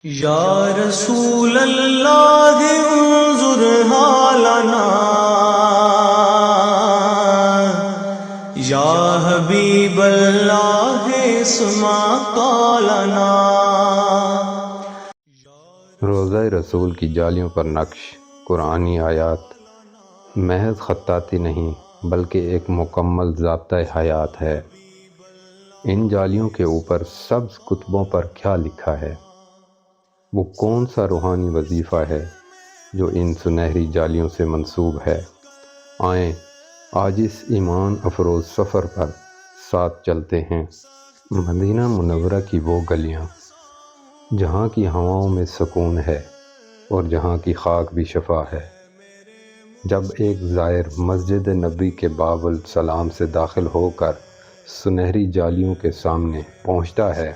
یا رسول اللہ انظر حالنا، یا حبیب اللہ اسمع قولنا۔ روضہ رسول کی جالیوں پر نقش قرآنی آیات محض خطاطی نہیں بلکہ ایک مکمل ضابطۂ حیات ہے۔ ان جالیوں کے اوپر سبز کتبوں پر کیا لکھا ہے؟ وہ کون سا روحانی وظیفہ ہے جو ان سنہری جالیوں سے منسوب ہے؟ آئیں آج اس ایمان افروز سفر پر ساتھ چلتے ہیں۔ مدینہ منورہ کی وہ گلیاں جہاں کی ہواؤں میں سکون ہے اور جہاں کی خاک بھی شفا ہے۔ جب ایک زائر مسجد نبی کے باب السلام سے داخل ہو کر سنہری جالیوں کے سامنے پہنچتا ہے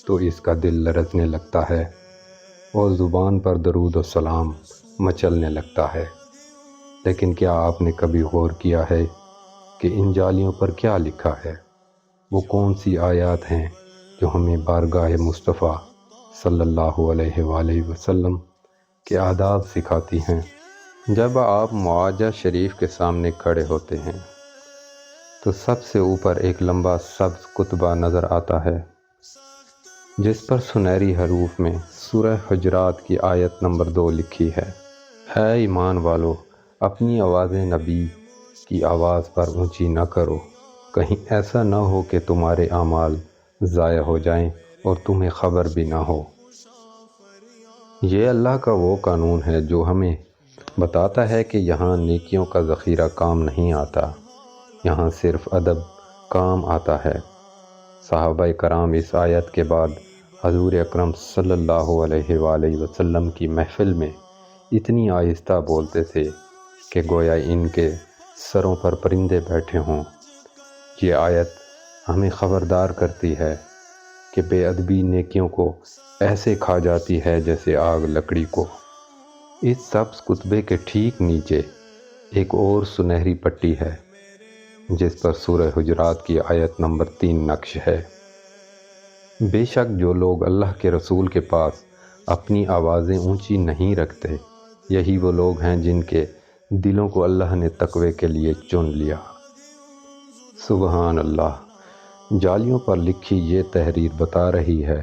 تو اس کا دل لرزنے لگتا ہے اور زبان پر درود و سلام مچلنے لگتا ہے۔ لیکن کیا آپ نے کبھی غور کیا ہے کہ ان جالیوں پر کیا لکھا ہے؟ وہ کون سی آیات ہیں جو ہمیں بارگاہ مصطفیٰ صلی اللہ علیہ وآلہ وسلم کے آداب سکھاتی ہیں؟ جب آپ معاجہ شریف کے سامنے کھڑے ہوتے ہیں تو سب سے اوپر ایک لمبا سبز کتبہ نظر آتا ہے جس پر سنہری حروف میں سورہ حجرات کی آیت نمبر 2 لکھی ہے۔ اے ایمان والو، اپنی آوازیں نبی کی آواز پر اونچی نہ کرو، کہیں ایسا نہ ہو کہ تمہارے اعمال ضائع ہو جائیں اور تمہیں خبر بھی نہ ہو۔ یہ اللہ کا وہ قانون ہے جو ہمیں بتاتا ہے کہ یہاں نیکیوں کا ذخیرہ کام نہیں آتا، یہاں صرف ادب کام آتا ہے۔ صحابہ کرام اس آیت کے بعد حضور اکرم صلی اللہ علیہ وآلہ وسلم کی محفل میں اتنی آہستہ بولتے تھے کہ گویا ان کے سروں پر پرندے بیٹھے ہوں۔ یہ آیت ہمیں خبردار کرتی ہے کہ بے ادبی نیکیوں کو ایسے کھا جاتی ہے جیسے آگ لکڑی کو۔ اس سبز کتبے کے ٹھیک نیچے ایک اور سنہری پٹی ہے جس پر سورہ حجرات کی آیت نمبر 3 نقش ہے۔ بے شک جو لوگ اللہ کے رسول کے پاس اپنی آوازیں اونچی نہیں رکھتے، یہی وہ لوگ ہیں جن کے دلوں کو اللہ نے تقوی کے لیے چن لیا۔ سبحان اللہ۔ جالیوں پر لکھی یہ تحریر بتا رہی ہے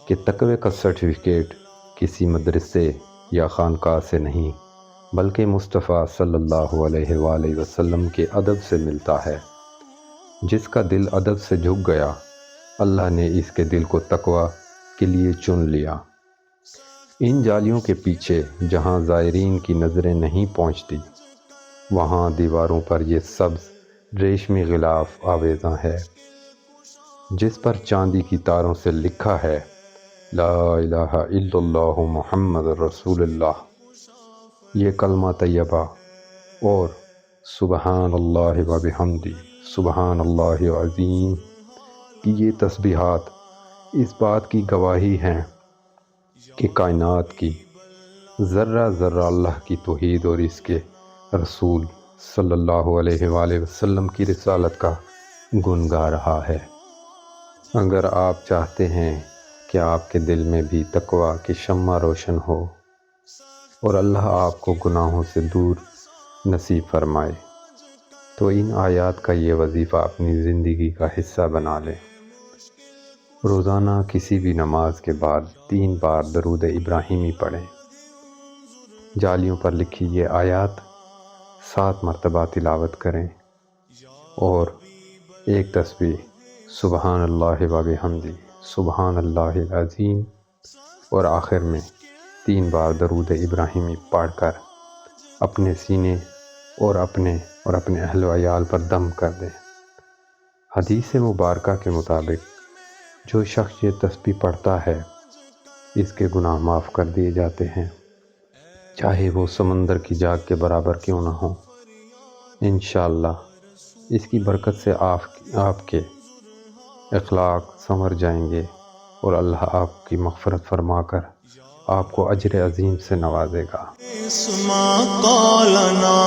کہ تقوی کا سرٹیفکیٹ کسی مدرسے یا خانقاہ سے نہیں بلکہ مصطفیٰ صلی اللہ علیہ وآلہ وسلم کے ادب سے ملتا ہے۔ جس کا دل ادب سے جھک گیا، اللہ نے اس کے دل کو تقوی کے لیے چن لیا۔ ان جالیوں کے پیچھے جہاں زائرین کی نظریں نہیں پہنچتی، وہاں دیواروں پر یہ سبز ریشمی غلاف آویزاں ہے جس پر چاندی کی تاروں سے لکھا ہے لا الہ الا اللہ محمد رسول اللہ۔ یہ کلمہ طیبہ اور سبحان اللہ و بحمدہ سبحان اللہ عظیم کی یہ تسبیحات اس بات کی گواہی ہیں کہ کائنات کی ذرہ ذرہ اللہ کی توحید اور اس کے رسول صلی اللہ علیہ وآلہ وسلم کی رسالت کا گن گا رہا ہے۔ اگر آپ چاہتے ہیں کہ آپ کے دل میں بھی تقوی کی شمع روشن ہو اور اللہ آپ کو گناہوں سے دور نصیب فرمائے تو ان آیات کا یہ وظیفہ اپنی زندگی کا حصہ بنا لیں۔ روزانہ کسی بھی نماز کے بعد 3 بار درود ابراہیمی پڑھیں۔ جالیوں پر لکھی یہ آیات 7 مرتبہ تلاوت کریں اور ایک تسبیح سبحان اللہ و بحمدہ سبحان اللہ العظیم اور آخر میں 3 بار درود ابراہیمی پڑھ کر اپنے سینے اور اپنے اہل و عیال پر دم کر دیں۔ حدیث مبارکہ کے مطابق جو شخص یہ تسبیح پڑھتا ہے اس کے گناہ معاف کر دیے جاتے ہیں، چاہے وہ سمندر کی جاگ کے برابر کیوں نہ ہوں۔ انشاءاللہ اس کی برکت سے آپ کے اخلاق سنور جائیں گے اور اللہ آپ کی مغفرت فرما کر آپ کو اجر عظیم سے نوازے گا۔ اسمع قولنا۔